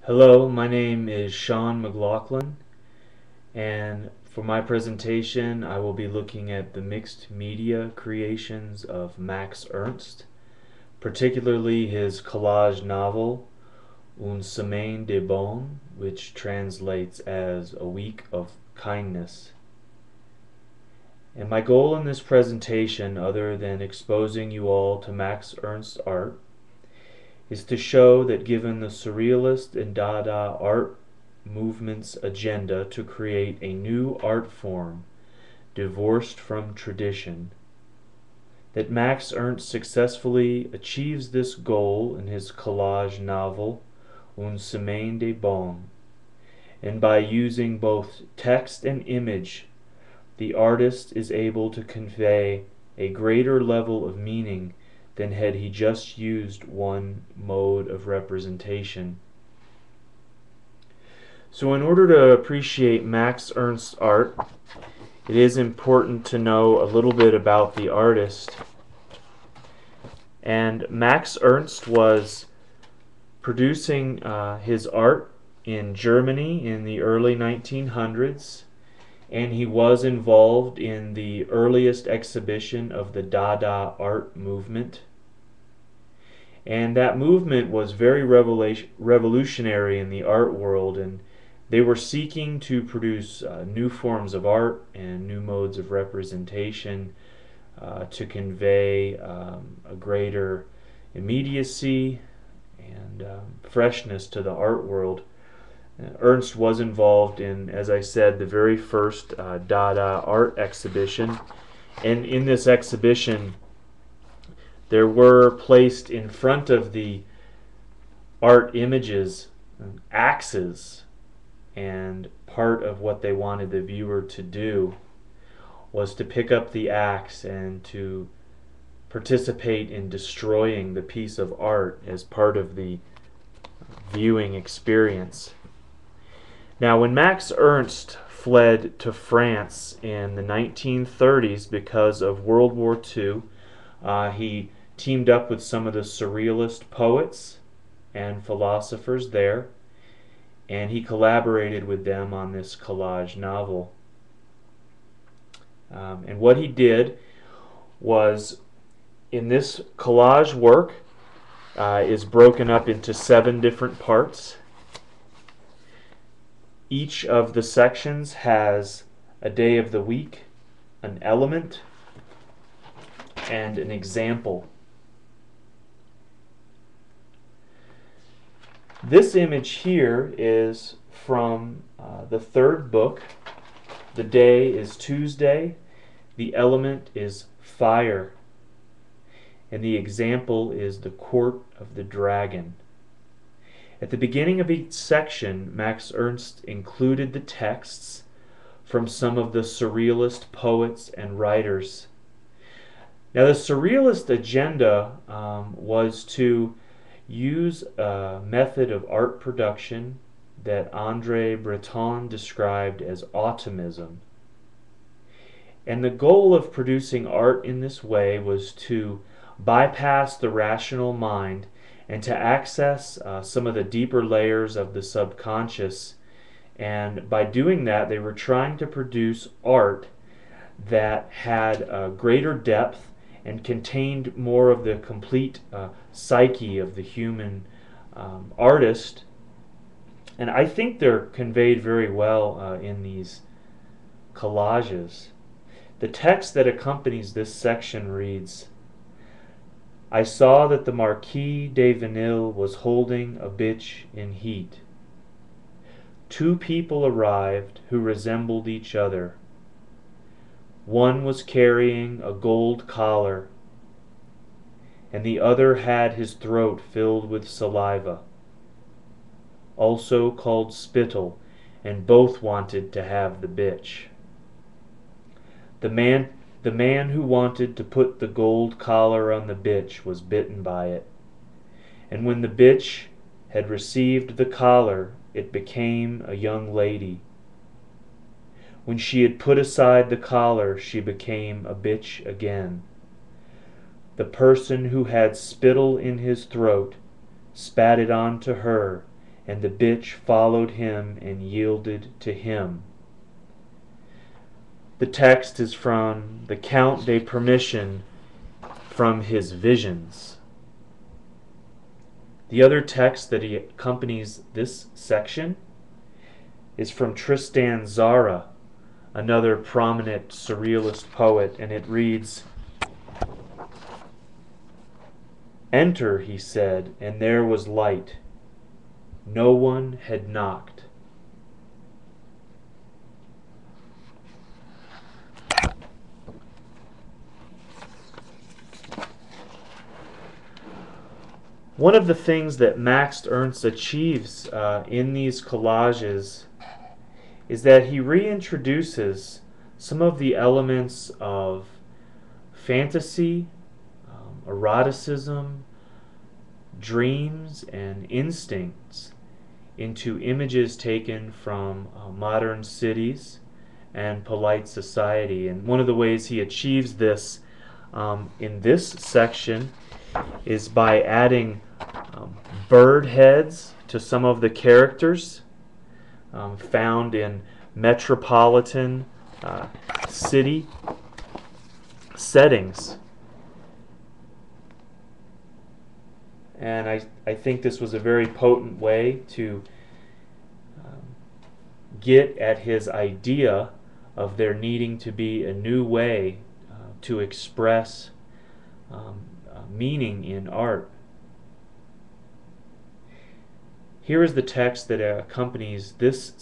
Hello, my name is Sean McLaughlin, and for my presentation I will be looking at the mixed media creations of Max Ernst, particularly his collage novel Une semaine de bonheur, which translates as a week of kindness. And my goal in this presentation, other than exposing you all to Max Ernst's art, is to show that given the Surrealist and Dada art movement's agenda to create a new art form divorced from tradition, that Max Ernst successfully achieves this goal in his collage novel Une semaine de bonheur, and by using both text and image, the artist is able to convey a greater level of meaning than had he just used one mode of representation. So in order to appreciate Max Ernst's art, it is important to know a little bit about the artist. And Max Ernst was producing his art in Germany in the early 1900s, and he was involved in the earliest exhibition of the Dada art movement. And that movement was very revolutionary in the art world, and they were seeking to produce new forms of art and new modes of representation to convey a greater immediacy and freshness to the art world. Ernst was involved in, as I said, the very first Dada art exhibition, and in this exhibition there were placed in front of the art images axes, and part of what they wanted the viewer to do was to pick up the axe and to participate in destroying the piece of art as part of the viewing experience. Now, when Max Ernst fled to France in the 1930s because of World War II, he teamed up with some of the surrealist poets and philosophers there, and he collaborated with them on this collage novel. And what he did was, in this collage work, is broken up into 7 different parts. Each of the sections has a day of the week, an element, and an example. This image here is from the 3rd book. The day is Tuesday, the element is fire, and the example is the court of the dragon. At the beginning of each section, Max Ernst included the texts from some of the surrealist poets and writers. Now, the surrealist agenda was to use a method of art production that André Breton described as automism. And the goal of producing art in this way was to bypass the rational mind and to access some of the deeper layers of the subconscious. And by doing that, they were trying to produce art that had greater depth and contained more of the complete psyche of the human artist. And I think they're conveyed very well in these collages. The text that accompanies this section reads, "I saw that the Marquis de Vanille was holding a bitch in heat. 2 people arrived who resembled each other. One was carrying a gold collar, and the other had his throat filled with saliva, also called spittle, and both wanted to have the bitch. The man who wanted to put the gold collar on the bitch was bitten by it, and when the bitch had received the collar, it became a young lady. When she had put aside the collar, she became a bitch again. The person who had spittle in his throat spat it on to her, and the bitch followed him and yielded to him. The text is from the Count de Permission from his Visions. The other text that accompanies this section is from Tristan Tzara, another prominent surrealist poet, and it reads, "Enter," he said, and there was light. No one had knocked. One of the things that Max Ernst achieves in these collages is that he reintroduces some of the elements of fantasy, eroticism, dreams, and instincts into images taken from modern cities and polite society. And one of the ways he achieves this in this section is by adding bird heads to some of the characters found in metropolitan city settings. And I think this was a very potent way to get at his idea of there needing to be a new way to express meaning in art. Here is the text that accompanies this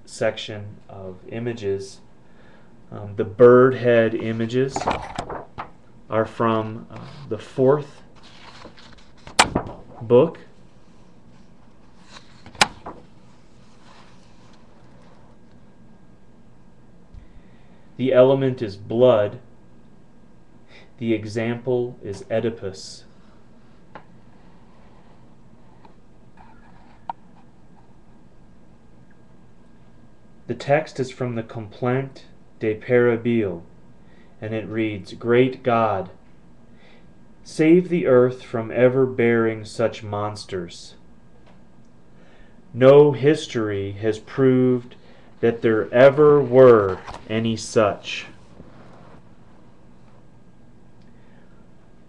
section of images. The bird head images are from the fourth book. The element is blood. The example is Oedipus. The text is from the Complaint de Parabile, and it reads, "Great God, save the earth from ever bearing such monsters. No history has proved that there ever were any such.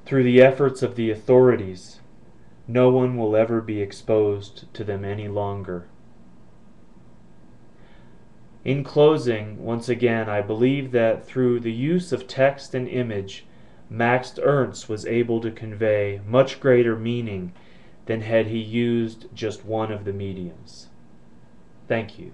Through the efforts of the authorities, no one will ever be exposed to them any longer." In closing, once again, I believe that through the use of text and image, Max Ernst was able to convey much greater meaning than had he used just one of the mediums. Thank you.